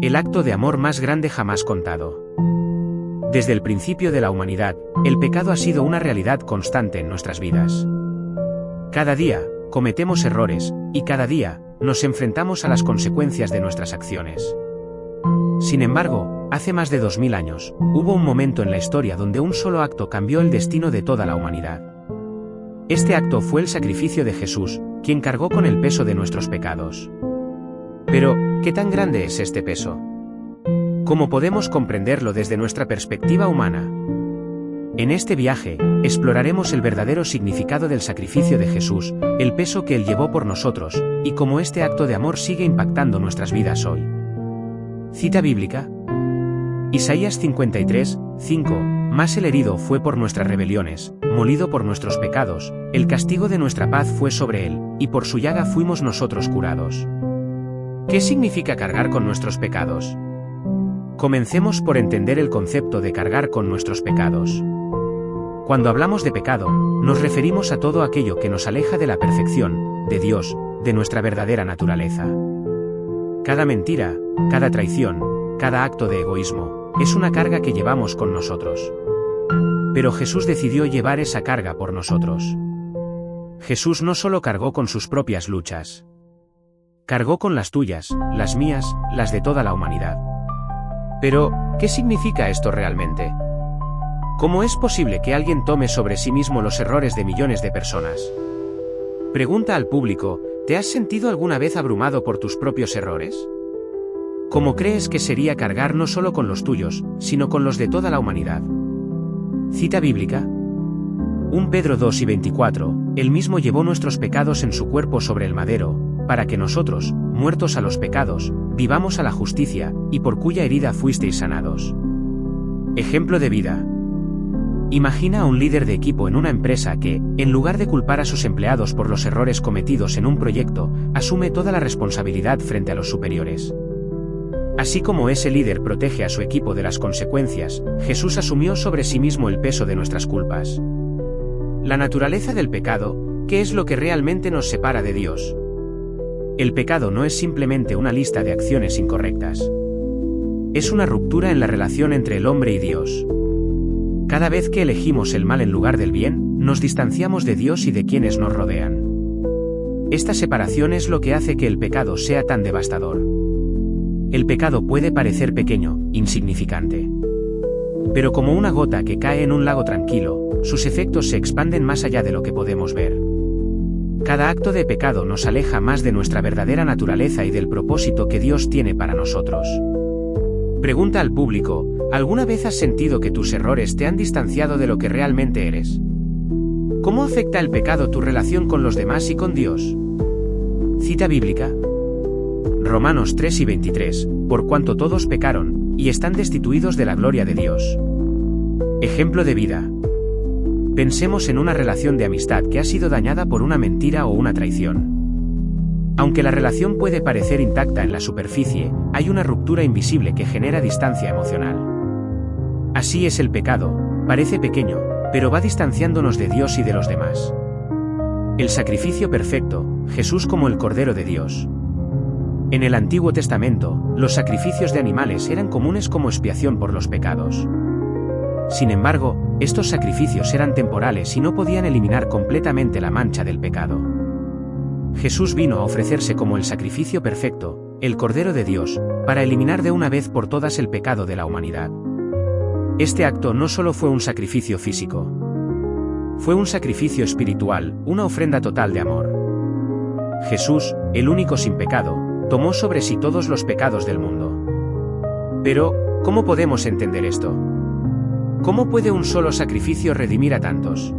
el acto de amor más grande jamás contado. Desde el principio de la humanidad, el pecado ha sido una realidad constante en nuestras vidas. Cada día, cometemos errores, y cada día, nos enfrentamos a las consecuencias de nuestras acciones. Sin embargo, hace más de 2000 años, hubo un momento en la historia donde un solo acto cambió el destino de toda la humanidad. Este acto fue el sacrificio de Jesús, quien cargó con el peso de nuestros pecados. Pero, ¿qué tan grande es este peso? ¿Cómo podemos comprenderlo desde nuestra perspectiva humana? En este viaje, exploraremos el verdadero significado del sacrificio de Jesús, el peso que Él llevó por nosotros, y cómo este acto de amor sigue impactando nuestras vidas hoy. Cita bíblica. Isaías 53, 5. Mas el herido fue por nuestras rebeliones, molido por nuestros pecados, el castigo de nuestra paz fue sobre él, y por su llaga fuimos nosotros curados. ¿Qué significa cargar con nuestros pecados? Comencemos por entender el concepto de cargar con nuestros pecados. Cuando hablamos de pecado, nos referimos a todo aquello que nos aleja de la perfección, de Dios, de nuestra verdadera naturaleza. Cada mentira, cada traición, cada acto de egoísmo, es una carga que llevamos con nosotros. Pero Jesús decidió llevar esa carga por nosotros. Jesús no solo cargó con sus propias luchas. Cargó con las tuyas, las mías, las de toda la humanidad. Pero, ¿qué significa esto realmente? ¿Cómo es posible que alguien tome sobre sí mismo los errores de millones de personas? Pregunta al público, ¿te has sentido alguna vez abrumado por tus propios errores? ¿Cómo crees que sería cargar no solo con los tuyos, sino con los de toda la humanidad? Cita bíblica. 1 Pedro 2 y 24, Él mismo llevó nuestros pecados en su cuerpo sobre el madero, para que nosotros, muertos a los pecados, vivamos a la justicia, y por cuya herida fuisteis sanados. Ejemplo de vida. Imagina a un líder de equipo en una empresa que, en lugar de culpar a sus empleados por los errores cometidos en un proyecto, asume toda la responsabilidad frente a los superiores. Así como ese líder protege a su equipo de las consecuencias, Jesús asumió sobre sí mismo el peso de nuestras culpas. La naturaleza del pecado, ¿qué es lo que realmente nos separa de Dios? El pecado no es simplemente una lista de acciones incorrectas. Es una ruptura en la relación entre el hombre y Dios. Cada vez que elegimos el mal en lugar del bien, nos distanciamos de Dios y de quienes nos rodean. Esta separación es lo que hace que el pecado sea tan devastador. El pecado puede parecer pequeño, insignificante. Pero como una gota que cae en un lago tranquilo, sus efectos se expanden más allá de lo que podemos ver. Cada acto de pecado nos aleja más de nuestra verdadera naturaleza y del propósito que Dios tiene para nosotros. Pregunta al público, ¿alguna vez has sentido que tus errores te han distanciado de lo que realmente eres? ¿Cómo afecta el pecado tu relación con los demás y con Dios? Cita bíblica. Romanos 3 y 23, por cuanto todos pecaron, y están destituidos de la gloria de Dios. Ejemplo de vida. Pensemos en una relación de amistad que ha sido dañada por una mentira o una traición. Aunque la relación puede parecer intacta en la superficie, hay una ruptura invisible que genera distancia emocional. Así es el pecado, parece pequeño, pero va distanciándonos de Dios y de los demás. El sacrificio perfecto, Jesús como el Cordero de Dios. En el Antiguo Testamento, los sacrificios de animales eran comunes como expiación por los pecados. Sin embargo, estos sacrificios eran temporales y no podían eliminar completamente la mancha del pecado. Jesús vino a ofrecerse como el sacrificio perfecto, el Cordero de Dios, para eliminar de una vez por todas el pecado de la humanidad. Este acto no solo fue un sacrificio físico. Fue un sacrificio espiritual, una ofrenda total de amor. Jesús, el único sin pecado, tomó sobre sí todos los pecados del mundo. Pero, ¿cómo podemos entender esto? ¿Cómo puede un solo sacrificio redimir a tantos?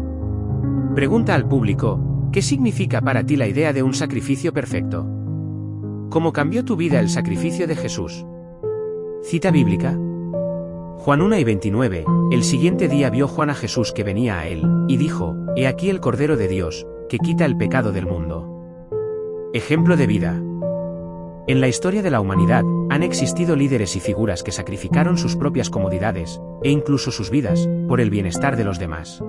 Pregunta al público, ¿qué significa para ti la idea de un sacrificio perfecto? ¿Cómo cambió tu vida el sacrificio de Jesús? Cita bíblica. Juan 1 y 29, el siguiente día vio Juan a Jesús que venía a él, y dijo, He aquí el Cordero de Dios, que quita el pecado del mundo. Ejemplo de vida. En la historia de la humanidad, han existido líderes y figuras que sacrificaron sus propias comodidades, e incluso sus vidas, por el bienestar de los demás.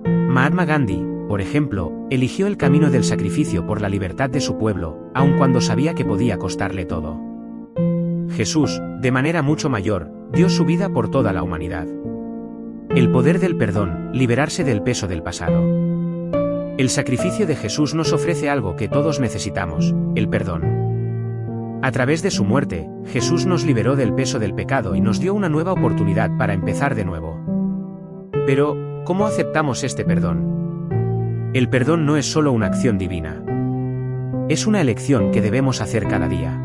Mahatma Gandhi, por ejemplo, eligió el camino del sacrificio por la libertad de su pueblo, aun cuando sabía que podía costarle todo. Jesús, de manera mucho mayor, dio su vida por toda la humanidad. El poder del perdón, liberarse del peso del pasado. El sacrificio de Jesús nos ofrece algo que todos necesitamos, el perdón. A través de su muerte, Jesús nos liberó del peso del pecado y nos dio una nueva oportunidad para empezar de nuevo. Pero, ¿cómo aceptamos este perdón? El perdón no es solo una acción divina. Es una elección que debemos hacer cada día.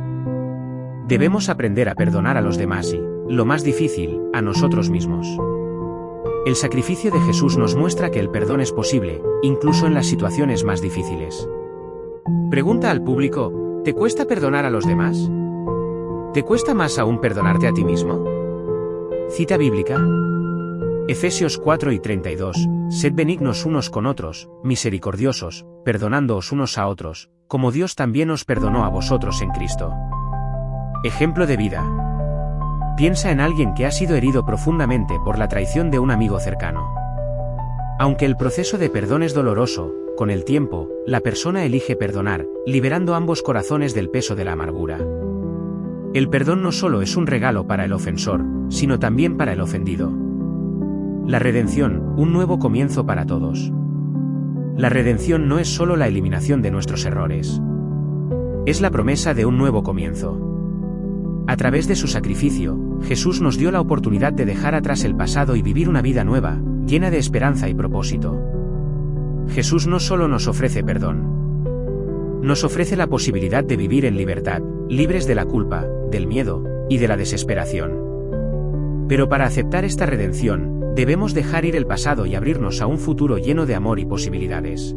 Debemos aprender a perdonar a los demás y, lo más difícil, a nosotros mismos. El sacrificio de Jesús nos muestra que el perdón es posible, incluso en las situaciones más difíciles. Pregunta al público, ¿te cuesta perdonar a los demás? ¿Te cuesta más aún perdonarte a ti mismo? Cita bíblica. Efesios 4:32, sed benignos unos con otros, misericordiosos, perdonándoos unos a otros, como Dios también os perdonó a vosotros en Cristo. Ejemplo de vida. Piensa en alguien que ha sido herido profundamente por la traición de un amigo cercano. Aunque el proceso de perdón es doloroso, con el tiempo, la persona elige perdonar, liberando ambos corazones del peso de la amargura. El perdón no solo es un regalo para el ofensor, sino también para el ofendido. La redención, un nuevo comienzo para todos. La redención no es solo la eliminación de nuestros errores. Es la promesa de un nuevo comienzo. A través de su sacrificio, Jesús nos dio la oportunidad de dejar atrás el pasado y vivir una vida nueva, llena de esperanza y propósito. Jesús no solo nos ofrece perdón. Nos ofrece la posibilidad de vivir en libertad, libres de la culpa, del miedo y de la desesperación. Pero para aceptar esta redención, debemos dejar ir el pasado y abrirnos a un futuro lleno de amor y posibilidades.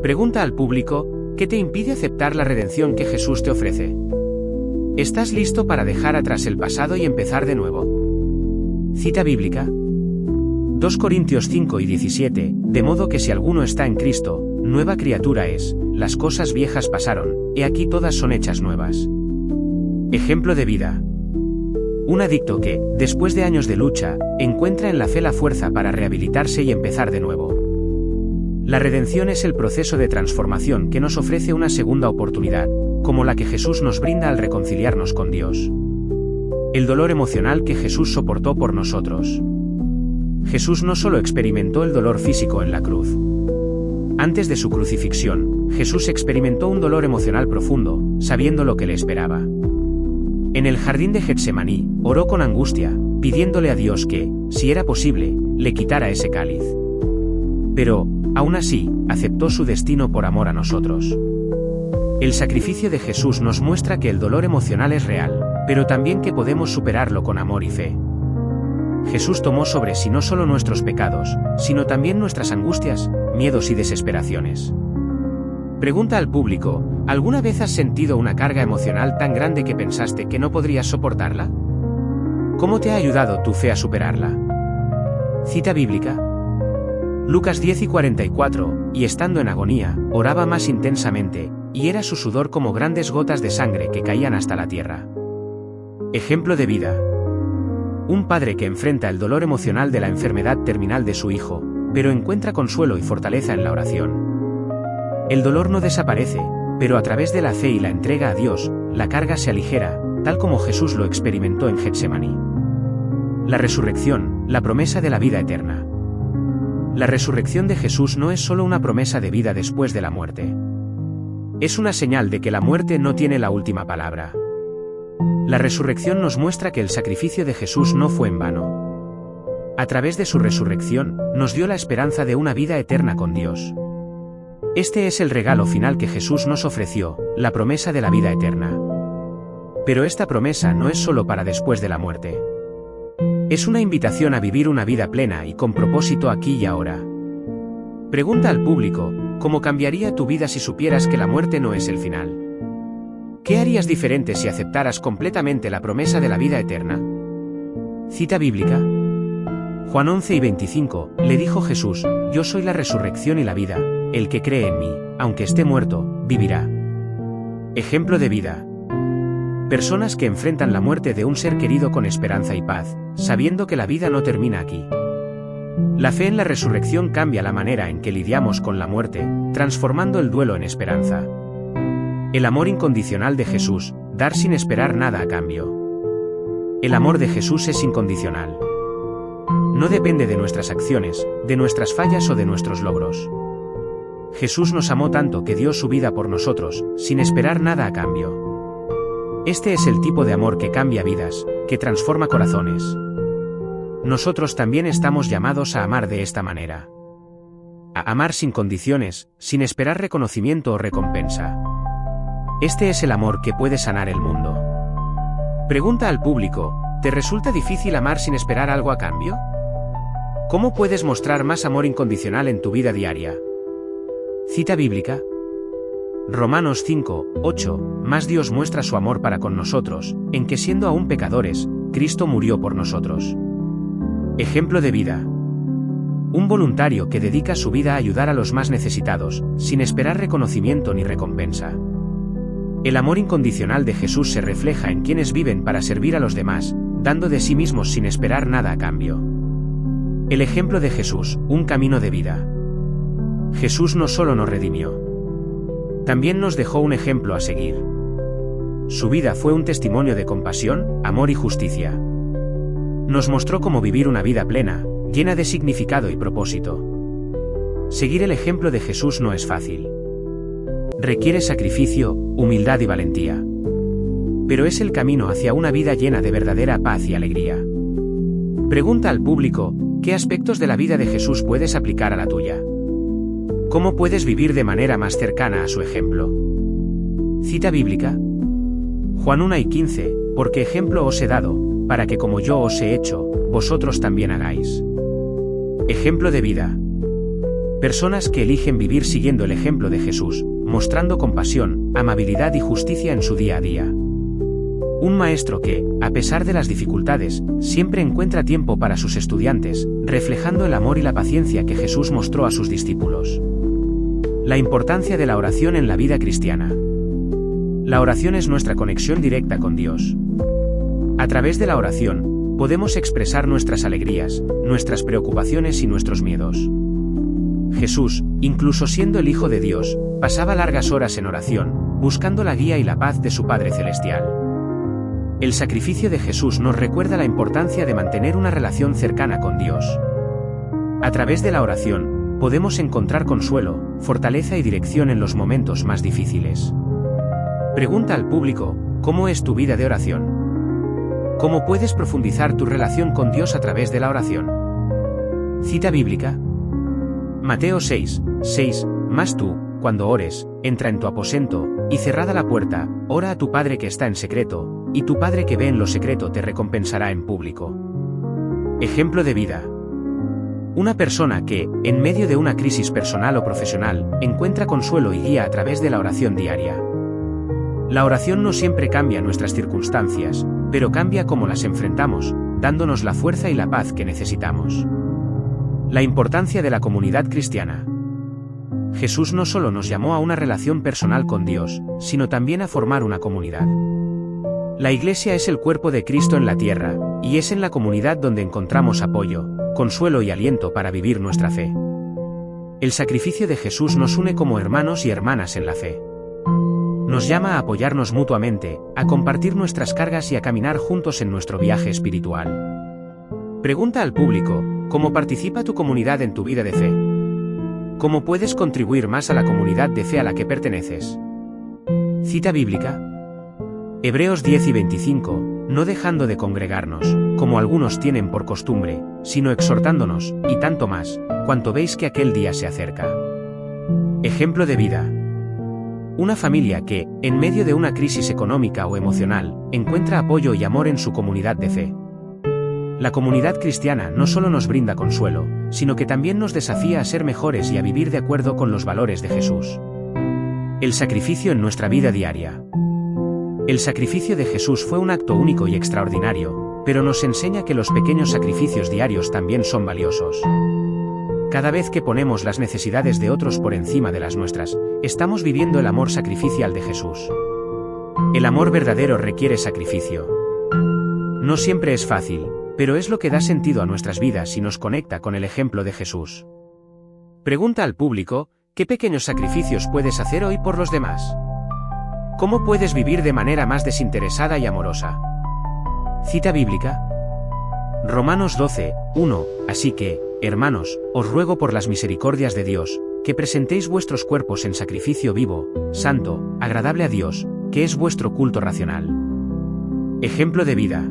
Pregunta al público, ¿qué te impide aceptar la redención que Jesús te ofrece? ¿Estás listo para dejar atrás el pasado y empezar de nuevo? Cita bíblica. 2 Corintios 5:17, de modo que si alguno está en Cristo, nueva criatura es, las cosas viejas pasaron, he aquí todas son hechas nuevas. Ejemplo de vida. Un adicto que, después de años de lucha, encuentra en la fe la fuerza para rehabilitarse y empezar de nuevo. La redención es el proceso de transformación que nos ofrece una segunda oportunidad, como la que Jesús nos brinda al reconciliarnos con Dios. El dolor emocional que Jesús soportó por nosotros. Jesús no solo experimentó el dolor físico en la cruz. Antes de su crucifixión, Jesús experimentó un dolor emocional profundo, sabiendo lo que le esperaba. En el jardín de Getsemaní, oró con angustia, pidiéndole a Dios que, si era posible, le quitara ese cáliz. Pero, aún así, aceptó su destino por amor a nosotros. El sacrificio de Jesús nos muestra que el dolor emocional es real, pero también que podemos superarlo con amor y fe. Jesús tomó sobre sí no solo nuestros pecados, sino también nuestras angustias, miedos y desesperaciones. Pregunta al público, ¿alguna vez has sentido una carga emocional tan grande que pensaste que no podrías soportarla? ¿Cómo te ha ayudado tu fe a superarla? Cita bíblica. Lucas 10:44, y estando en agonía, oraba más intensamente, y era su sudor como grandes gotas de sangre que caían hasta la tierra. Ejemplo de vida. Un padre que enfrenta el dolor emocional de la enfermedad terminal de su hijo, pero encuentra consuelo y fortaleza en la oración. El dolor no desaparece, pero a través de la fe y la entrega a Dios, la carga se aligera, tal como Jesús lo experimentó en Getsemaní. La resurrección, la promesa de la vida eterna. La resurrección de Jesús no es solo una promesa de vida después de la muerte. Es una señal de que la muerte no tiene la última palabra. La resurrección nos muestra que el sacrificio de Jesús no fue en vano. A través de su resurrección, nos dio la esperanza de una vida eterna con Dios. Este es el regalo final que Jesús nos ofreció, la promesa de la vida eterna. Pero esta promesa no es solo para después de la muerte. Es una invitación a vivir una vida plena y con propósito aquí y ahora. Pregunta al público, ¿cómo cambiaría tu vida si supieras que la muerte no es el final? ¿Qué harías diferente si aceptaras completamente la promesa de la vida eterna? Cita bíblica. Juan 11:25, le dijo Jesús, yo soy la resurrección y la vida, el que cree en mí, aunque esté muerto, vivirá. Ejemplo de vida. Personas que enfrentan la muerte de un ser querido con esperanza y paz, sabiendo que la vida no termina aquí. La fe en la resurrección cambia la manera en que lidiamos con la muerte, transformando el duelo en esperanza. El amor incondicional de Jesús, dar sin esperar nada a cambio. El amor de Jesús es incondicional. No depende de nuestras acciones, de nuestras fallas o de nuestros logros. Jesús nos amó tanto que dio su vida por nosotros, sin esperar nada a cambio. Este es el tipo de amor que cambia vidas, que transforma corazones. Nosotros también estamos llamados a amar de esta manera. A amar sin condiciones, sin esperar reconocimiento o recompensa. Este es el amor que puede sanar el mundo. Pregunta al público, ¿te resulta difícil amar sin esperar algo a cambio? ¿Cómo puedes mostrar más amor incondicional en tu vida diaria? Cita bíblica. Romanos 5:8, más Dios muestra su amor para con nosotros, en que siendo aún pecadores, Cristo murió por nosotros. Ejemplo de vida. Un voluntario que dedica su vida a ayudar a los más necesitados, sin esperar reconocimiento ni recompensa. El amor incondicional de Jesús se refleja en quienes viven para servir a los demás, dando de sí mismos sin esperar nada a cambio. El ejemplo de Jesús, un camino de vida. Jesús no solo nos redimió, también nos dejó un ejemplo a seguir. Su vida fue un testimonio de compasión, amor y justicia. Nos mostró cómo vivir una vida plena, llena de significado y propósito. Seguir el ejemplo de Jesús no es fácil. Requiere sacrificio, humildad y valentía. Pero es el camino hacia una vida llena de verdadera paz y alegría. Pregunta al público, ¿qué aspectos de la vida de Jesús puedes aplicar a la tuya? ¿Cómo puedes vivir de manera más cercana a su ejemplo? Cita bíblica. Juan 1:15, porque ejemplo os he dado, para que como yo os he hecho, vosotros también hagáis. Ejemplo de vida. Personas que eligen vivir siguiendo el ejemplo de Jesús, mostrando compasión, amabilidad y justicia en su día a día. Un maestro que, a pesar de las dificultades, siempre encuentra tiempo para sus estudiantes, reflejando el amor y la paciencia que Jesús mostró a sus discípulos. La importancia de la oración en la vida cristiana. La oración es nuestra conexión directa con Dios. A través de la oración, podemos expresar nuestras alegrías, nuestras preocupaciones y nuestros miedos. Jesús, incluso siendo el Hijo de Dios, pasaba largas horas en oración, buscando la guía y la paz de su Padre Celestial. El sacrificio de Jesús nos recuerda la importancia de mantener una relación cercana con Dios. A través de la oración, podemos encontrar consuelo, fortaleza y dirección en los momentos más difíciles. Pregunta al público, ¿cómo es tu vida de oración? ¿Cómo puedes profundizar tu relación con Dios a través de la oración? Cita bíblica. Mateo 6:6, mas tú, cuando ores, entra en tu aposento, y cerrada la puerta, ora a tu Padre que está en secreto, y tu Padre que ve en lo secreto te recompensará en público. Ejemplo de vida. Una persona que, en medio de una crisis personal o profesional, encuentra consuelo y guía a través de la oración diaria. La oración no siempre cambia nuestras circunstancias, pero cambia cómo las enfrentamos, dándonos la fuerza y la paz que necesitamos. La importancia de la comunidad cristiana. Jesús no solo nos llamó a una relación personal con Dios, sino también a formar una comunidad. La Iglesia es el cuerpo de Cristo en la tierra, y es en la comunidad donde encontramos apoyo, consuelo y aliento para vivir nuestra fe. El sacrificio de Jesús nos une como hermanos y hermanas en la fe. Nos llama a apoyarnos mutuamente, a compartir nuestras cargas y a caminar juntos en nuestro viaje espiritual. Pregunta al público, ¿cómo participa tu comunidad en tu vida de fe? ¿Cómo puedes contribuir más a la comunidad de fe a la que perteneces? Cita bíblica. Hebreos 10:25, no dejando de congregarnos, como algunos tienen por costumbre, sino exhortándonos, y tanto más, cuanto veis que aquel día se acerca. Ejemplo de vida. Una familia que, en medio de una crisis económica o emocional, encuentra apoyo y amor en su comunidad de fe. La comunidad cristiana no solo nos brinda consuelo, sino que también nos desafía a ser mejores y a vivir de acuerdo con los valores de Jesús. El sacrificio en nuestra vida diaria. El sacrificio de Jesús fue un acto único y extraordinario, pero nos enseña que los pequeños sacrificios diarios también son valiosos. Cada vez que ponemos las necesidades de otros por encima de las nuestras, estamos viviendo el amor sacrificial de Jesús. El amor verdadero requiere sacrificio. No siempre es fácil, pero es lo que da sentido a nuestras vidas y nos conecta con el ejemplo de Jesús. Pregunta al público, ¿qué pequeños sacrificios puedes hacer hoy por los demás? ¿Cómo puedes vivir de manera más desinteresada y amorosa? Cita bíblica. Romanos 12, 1. Así que, hermanos, os ruego por las misericordias de Dios, que presentéis vuestros cuerpos en sacrificio vivo, santo, agradable a Dios, que es vuestro culto racional. Ejemplo de vida.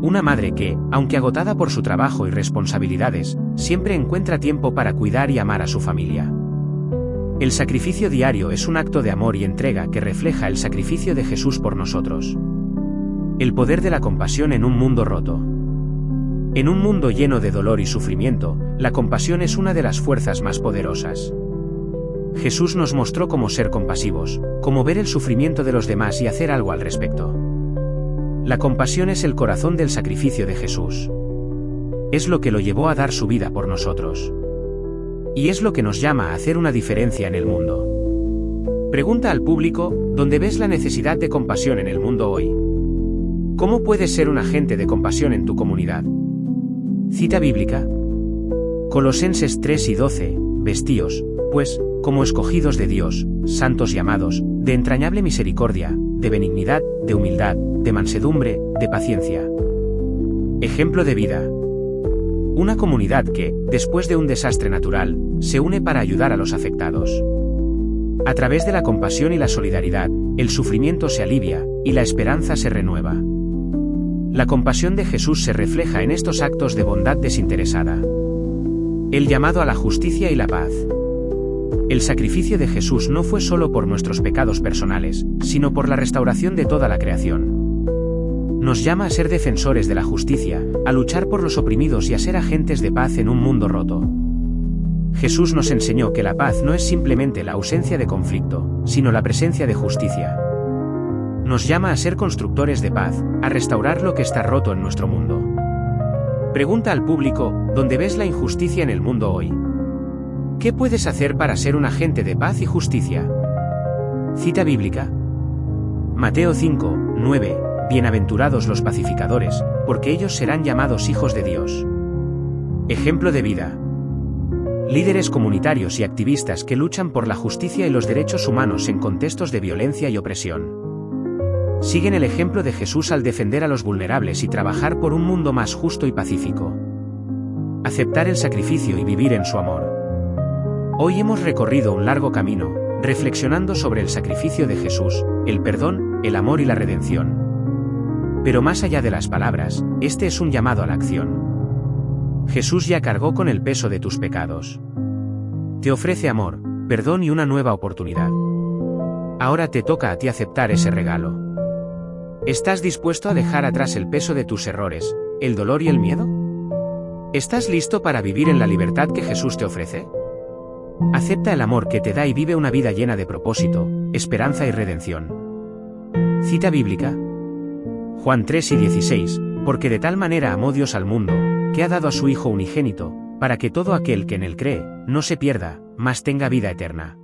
Una madre que, aunque agotada por su trabajo y responsabilidades, siempre encuentra tiempo para cuidar y amar a su familia. El sacrificio diario es un acto de amor y entrega que refleja el sacrificio de Jesús por nosotros. El poder de la compasión en un mundo roto. En un mundo lleno de dolor y sufrimiento, la compasión es una de las fuerzas más poderosas. Jesús nos mostró cómo ser compasivos, cómo ver el sufrimiento de los demás y hacer algo al respecto. La compasión es el corazón del sacrificio de Jesús. Es lo que lo llevó a dar su vida por nosotros. Y es lo que nos llama a hacer una diferencia en el mundo. Pregunta al público, ¿dónde ves la necesidad de compasión en el mundo hoy? ¿Cómo puedes ser un agente de compasión en tu comunidad? Cita bíblica. Colosenses 3 y 12, vestíos, pues, como escogidos de Dios, santos y amados, de entrañable misericordia, de benignidad, de humildad, de mansedumbre, de paciencia. Ejemplo de vida. Una comunidad que, después de un desastre natural, se une para ayudar a los afectados. A través de la compasión y la solidaridad, el sufrimiento se alivia, y la esperanza se renueva. La compasión de Jesús se refleja en estos actos de bondad desinteresada. El llamado a la justicia y la paz. El sacrificio de Jesús no fue solo por nuestros pecados personales, sino por la restauración de toda la creación. Nos llama a ser defensores de la justicia, a luchar por los oprimidos y a ser agentes de paz en un mundo roto. Jesús nos enseñó que la paz no es simplemente la ausencia de conflicto, sino la presencia de justicia. Nos llama a ser constructores de paz, a restaurar lo que está roto en nuestro mundo. Pregunta al público, ¿dónde ves la injusticia en el mundo hoy? ¿Qué puedes hacer para ser un agente de paz y justicia? Cita bíblica. Mateo 5, 9. Bienaventurados los pacificadores, porque ellos serán llamados hijos de Dios. Ejemplo de vida. Líderes comunitarios y activistas que luchan por la justicia y los derechos humanos en contextos de violencia y opresión. Siguen el ejemplo de Jesús al defender a los vulnerables y trabajar por un mundo más justo y pacífico. Aceptar el sacrificio y vivir en su amor. Hoy hemos recorrido un largo camino, reflexionando sobre el sacrificio de Jesús, el perdón, el amor y la redención. Pero más allá de las palabras, este es un llamado a la acción. Jesús ya cargó con el peso de tus pecados. Te ofrece amor, perdón y una nueva oportunidad. Ahora te toca a ti aceptar ese regalo. ¿Estás dispuesto a dejar atrás el peso de tus errores, el dolor y el miedo? ¿Estás listo para vivir en la libertad que Jesús te ofrece? Acepta el amor que te da y vive una vida llena de propósito, esperanza y redención. Cita bíblica. Juan 3 y 16, porque de tal manera amó Dios al mundo, que ha dado a su Hijo unigénito, para que todo aquel que en él cree, no se pierda, mas tenga vida eterna.